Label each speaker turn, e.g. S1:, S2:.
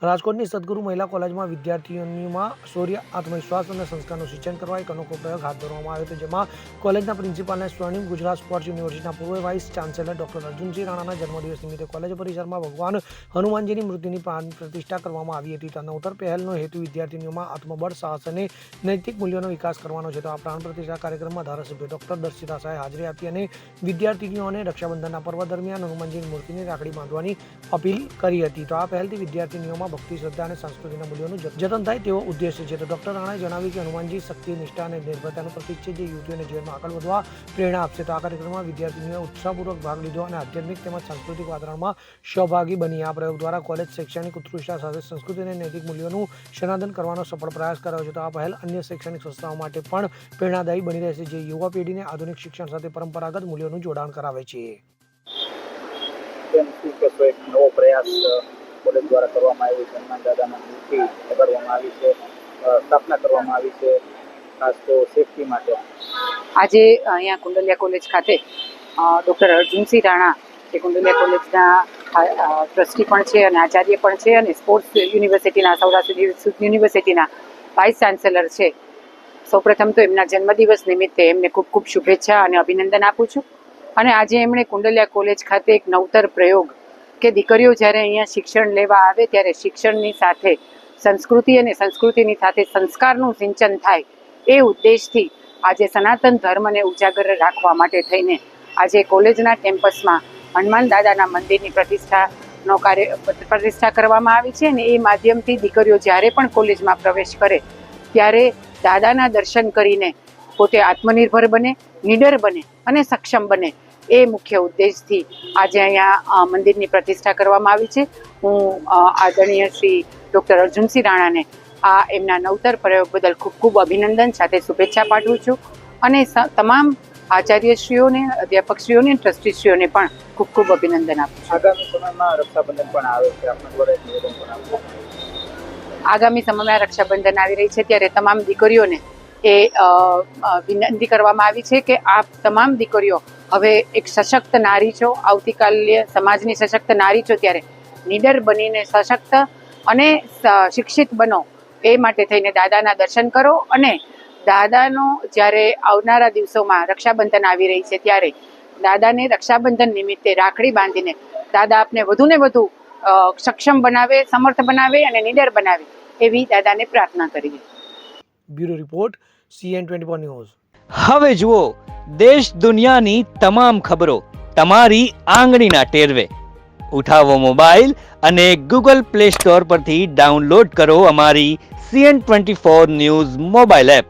S1: રાજકોટની સદગુરુ મહિલા કોલેજમાં વિદ્યાર્થીઓમાં શૌર્ય, આત્મવિશ્વાસ અને સંસ્કારનું સિંચન કરવા એક અનોખો પ્રયોગ હાથ ધરવામાં આવ્યો હતો, જેમાં કોલેજના પ્રિન્સિપાલને સ્વર્ણિમ ગુજરાત સ્પોર્ટ્સ યુનિવર્સિટીના પૂર્વ વાઇસ ચાન્સેલર ડોક્ટર અર્જુનસિંહ રાણાના જન્મદિવસ નિમિત્તે કોલેજ પરિસરમાં ભગવાન હનુમાનજીની મૂર્તિની પ્રાણ પ્રતિષ્ઠા કરવામાં આવી હતી. તો નવતર પહેલનો હેતુ વિદ્યાર્થીઓમાં આત્મબળ, સાહસ અને નૈતિક મૂલ્યોનો વિકાસ કરવાનો છે. તો આ પ્રાણ પ્રતિષ્ઠા કાર્યક્રમમાં ધારાસભ્ય ડોક્ટર દર્શિતા શાહે હાજરી આપી અને વિદ્યાર્થીઓને રક્ષાબંધનના પર્વ દરમિયાન હનુમાનજીની મૂર્તિની રાખડી બાંધવાની અપીલ કરી હતી. તો આ પહેલથી વિદ્યાર્થીઓમાં ભક્તિ, શ્રદ્ધા અને સંસ્કૃતિના મૂલ્યોનું જતન થાય તેવો ઉદ્દેશ્ય છે. તો ડોક્ટર રાણાએ જણાવ્યું કે હનુમાનજી શક્તિ, નિષ્ઠા અને નિર્ભયતાનું પ્રતીક છે, જે યુવતીઓને જીવનમાં આગળ વધવા પ્રેરણા આપશે. તો આ કાર્યક્રમમાં વિદ્યાર્થીઓએ ઉત્સાહપૂર્વક ભાગ લીધો અને આધ્યાત્મિક તેમજ સાંસ્કૃતિક વાતાવરણમાં સહભાગી બની. આ પ્રયોગ દ્વારા કોલેજ શૈક્ષણિક ઉત્કૃષ્ટતા સાથે સંસ્કૃતિ અને નૈતિક મૂલ્યોનું સંવર્ધન કરવાનો સફળ પ્રયાસ કર્યો છે. તો આ પહેલ અન્ય શૈક્ષણિક સંસ્થાઓ માટે પણ પ્રેરણાદાયી બની રહેશે, જે યુવા પેઢીને આધુનિક શિક્ષણ સાથે પરંપરાગત મૂલ્યોનું જોડાણ કરાવે છે.
S2: નવો પ્રયાસ કોલેજ દ્વારા કરવામાં આવ્યો છે. હનુમાન દાદાના મૂર્તિ લગાડવામાં આવી છે, સ્થાપના કરવામાં આવી છે, ખાસ તો સેફટી માટે.
S3: આજે અહીંયા કુંડલિયા કોલેજ ખાતે ડૉક્ટર અર્જુનસિંહ રાણા, જે કુંડલિયા કોલેજના ટ્રસ્ટી પણ છે અને આચાર્ય પણ છે અને સ્પોર્ટ્સ યુનિવર્સિટીના, સૌરાષ્ટ્ર યુનિવર્સિટીના વાઇસ ચાન્સેલર છે. સૌપ્રથમ તો એમના જન્મદિવસ નિમિત્તે એમને ખૂબ ખૂબ શુભેચ્છા અને અભિનંદન આપું છું. અને આજે એમણે કુંડલિયા કોલેજ ખાતે એક નવતર પ્રયોગ કે દીકરીઓ જ્યારે અહીંયા શિક્ષણ લેવા આવે ત્યારે શિક્ષણની સાથે સંસ્કૃતિ અને સંસ્કૃતિની સાથે સંસ્કારનું સિંચન થાય, એ ઉદ્દેશથી આજે સનાતન ધર્મને ઉજાગર રાખવા માટે થઈને આજે કોલેજના કેમ્પસમાં હનુમાન દાદાના મંદિરની પ્રતિષ્ઠા કરવામાં આવી છે. અને એ માધ્યમથી દીકરીઓ જ્યારે પણ કોલેજમાં પ્રવેશ કરે ત્યારે દાદાના દર્શન કરીને પોતે આત્મનિર્ભર બને, નીડર બને અને સક્ષમ બને, એ મુખ્ય ઉદ્દેશથી આજે અહીંયા મંદિરની પ્રતિષ્ઠા કરવામાં આવી છે. હું આદરણીય શ્રી ડૉક્ટર અર્જુનસિંહ રાણાને આ એમના નવતર પ્રયોગ બદલ ખૂબ ખૂબ અભિનંદન સાથે શુભેચ્છા પાઠવું છું. અને તમામ આચાર્યશ્રીઓને, અધ્યાપકશ્રીઓને, ટ્રસ્ટીશ્રીઓને પણ ખૂબ ખૂબ અભિનંદન આપું છું.
S2: આગામી સમયમાં રક્ષાબંધન પણ આવે છે, આપણા દ્વારા એક નિવેદન પણ આવ્યું.
S3: આગામી સમયમાં રક્ષાબંધન આવી રહી છે ત્યારે તમામ દીકરીઓને એ વિનંતી કરવામાં આવી છે કે આપ તમામ દીકરીઓ હવે એક સશક્ત નારી છો, આવતીકાલે સમાજની સશક્ત નારી છો, ત્યારે નીડર બનીને સશક્ત અને શિક્ષિત બનો. એ માટે થઈને દાદાના દર્શન કરો અને દાદાનો જ્યારે આવનારા દિવસોમાં રક્ષાબંધન આવી રહી છે ત્યારે દાદાને રક્ષાબંધન નિમિત્તે રાખડી બાંધીને દાદા આપને વધુને વધુ સક્ષમ બનાવે, સમર્થ બનાવે અને નીડર બનાવે, એવી દાદાને પ્રાર્થના કરીએ.
S1: Bureau report, CN24 news.
S4: હવે જુઓ દેશ દુનિયાની તમામ ખબરો તમારી આંગળીના ટેરવે. ઉઠાવો મોબાઈલ અને Google Play Store પરથી ડાઉનલોડ કરો અમારી CN24 ન્યૂઝ મોબાઈલ એપ.